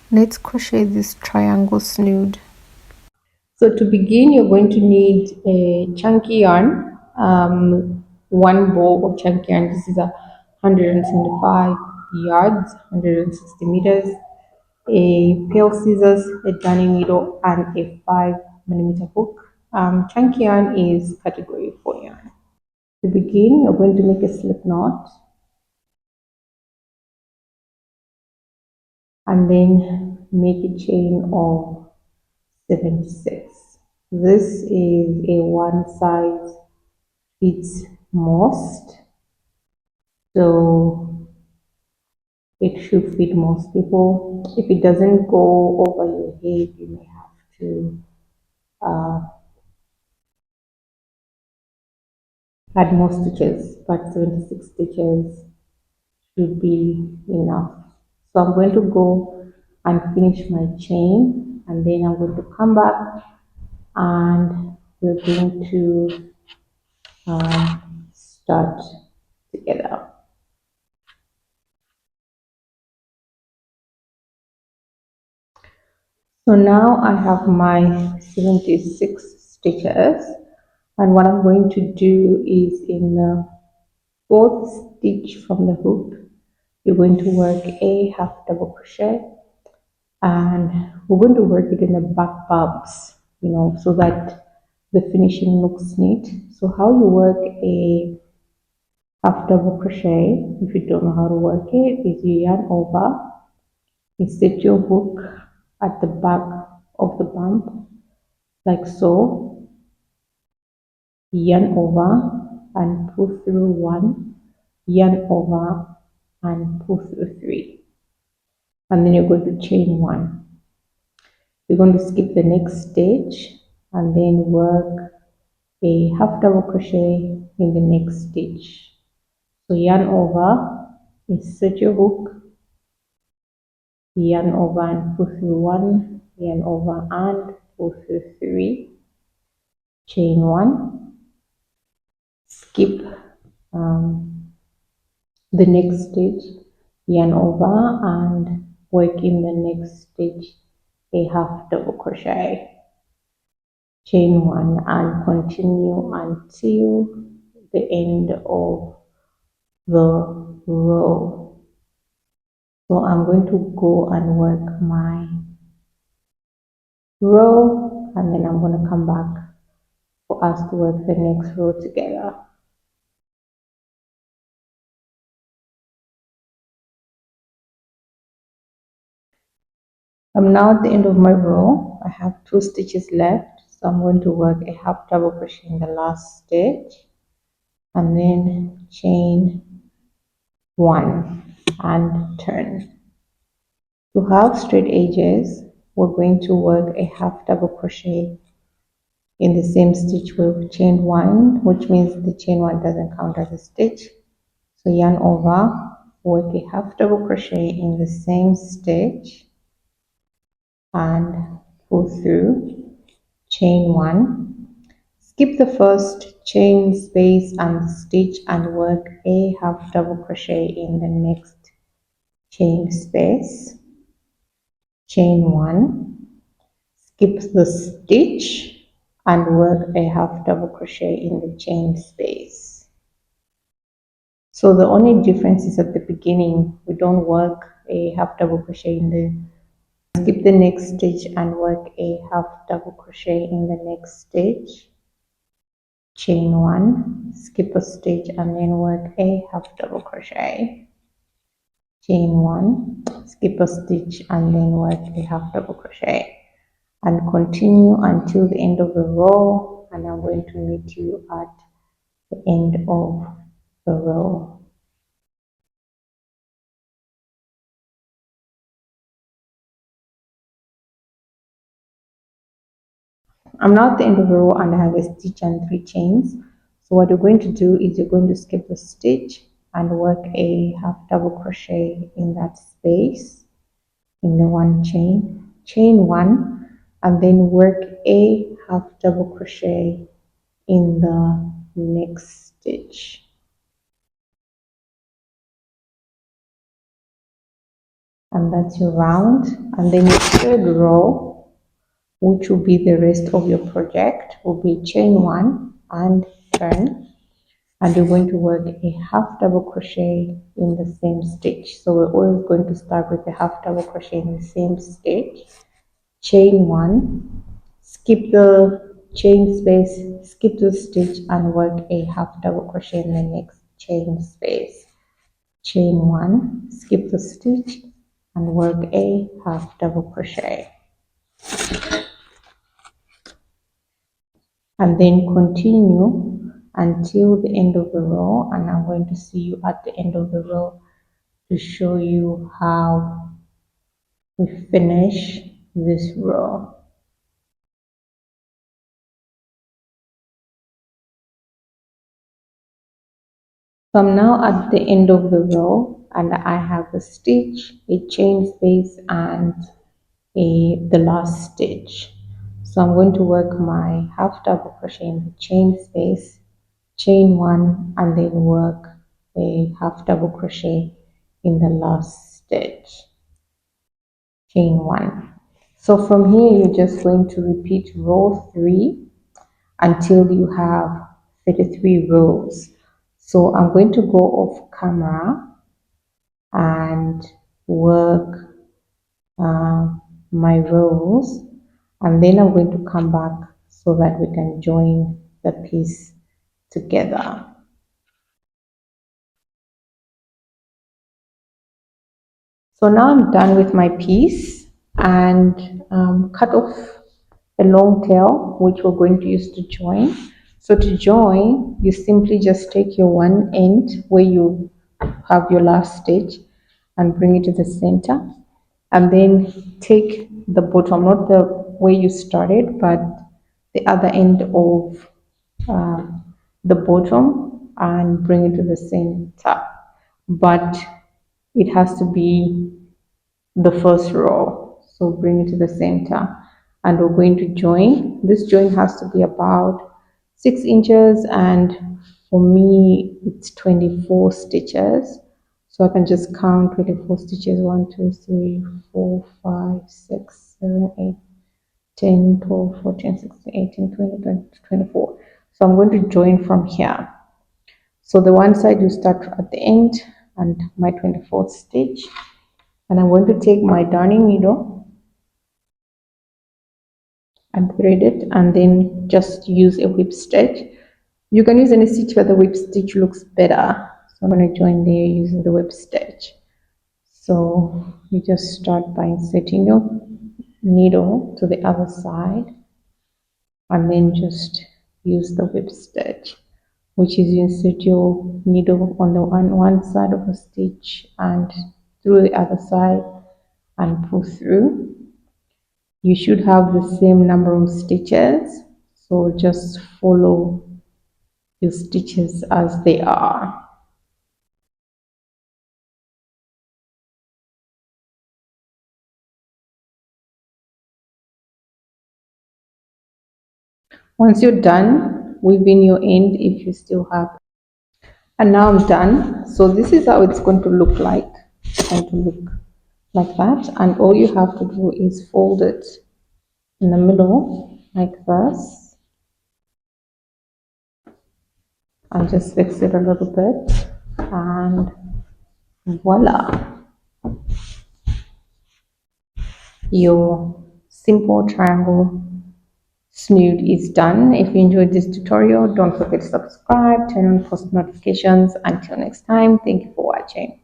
Let's crochet this triangle snood. So to begin, you're going to need a chunky yarn, one ball of chunky yarn. This is a 175 yards, 160 meters, a pair of scissors, a darning needle, and a 5 millimeter hook. Chunky yarn is category 4 yarn. To begin, you're going to make a slip knot and then make a chain of 76. This is a one size fits most, so it should fit most people. If it doesn't go over your head, you may have to uh, add more stitches, but 76 stitches should be enough. So I'm going to go and finish my chain, and then I'm going to come back and we're going to start together. So now I have my 76 stitches, and what I'm going to do is in the fourth stitch from the hook, you're going to work a half double crochet, and we're going to work it in the back bumps, so that the finishing looks neat. So how you work a half double crochet, if you don't know how to work it, is you yarn over, you set your hook at the back of the bump like so, yarn over and pull through one, yarn over and pull through three, and then you're going to chain one. You're going to skip the next stitch and then work a half double crochet in the next stitch. So yarn over, insert your hook, yarn over and pull through one, yarn over and pull through three, chain one, skip the next stitch, yarn over and work in the next stitch a half double crochet, chain one, and continue until the end of the row. So I'm going to go and work my row, and then I'm going to come back for us to work the next row together. I'm now at the end of my row. I have 2 stitches left, so I'm going to work a half double crochet in the last stitch and then chain one and turn. To have straight edges, we're going to work a half double crochet in the same stitch where we chained one, which means the chain one doesn't count as a stitch. So yarn over, work a half double crochet in the same stitch and pull through, chain one, skip the first chain space and stitch and work a half double crochet in the next chain space, chain one, skip the stitch and work a half double crochet in the chain space. So the only difference is at the beginning we don't work a half double crochet in the, skip the next stitch and work a half double crochet in the next stitch, chain one, skip a stitch and then work a half double crochet, chain one, skip a stitch and then work a half double crochet, and continue until the end of the row, and I'm going to meet you at the end of the row. I'm now at the end of the row and I have a stitch and 3 chains. So what you're going to do is you're going to skip the stitch and work a half double crochet in that space in the one chain, chain one, and then work a half double crochet in the next stitch. and that's your round. And then your third row, which will be the rest of your project, will be chain 1 and turn, and you're going to work a half double crochet in the same stitch. So we're always going to start with a half double crochet in the same stitch, chain 1, skip the chain space, skip the stitch, and work a half double crochet in the next chain space, chain 1, skip the stitch, and work a half double crochet, and then continue until the end of the row. And I'm going to see you at the end of the row to show you how we finish this row. So I'm now at the end of the row, and I have a stitch, a chain space, and the last stitch. So I'm going to work my half double crochet in the chain space, chain 1, and then work a half double crochet in the last stitch, chain 1. So from here you're just going to repeat row 3 until you have 33 rows. So I'm going to go off camera and work my rows, and then I'm going to come back so that we can join the piece together. So now I'm done with my piece, and cut off a long tail which we're going to use to join. So to join, you simply just take your one end where you have your last stitch and bring it to the center, and then take the bottom, not the where you started, but the other end of the bottom, and bring it to the center, but it has to be the first row. So bring it to the center, and we're going to join. This join has to be about 6 inches, and for me it's 24 stitches. So I can just count 24 stitches: 1, 2, 3, 4, 5, 6, 7, 8, 10, 12, 14, 16, 18, 20, 20, 24. So I'm going to join from here. So the one side you start at the end and my 24th stitch, and I'm going to take my darning needle and thread it, and then just use a whip stitch. You can use any stitch, but the whip stitch looks better. So I'm going to join there using the whip stitch. So you just start by inserting your needle to the other side, and then just use the whip stitch, which is you insert your needle on the one side of a stitch and through the other side and pull through. You should have the same number of stitches, so just follow your stitches as they are. Once you're done, weave in your end if you still have. And now I'm done. So this is how it's going to look like. It's going to look like that, and all you have to do is fold it in the middle like this, and just fix it a little bit, and voila, your simple triangle snood is done. If you enjoyed this tutorial, don't forget to subscribe, turn on post notifications. Until next time, thank you for watching.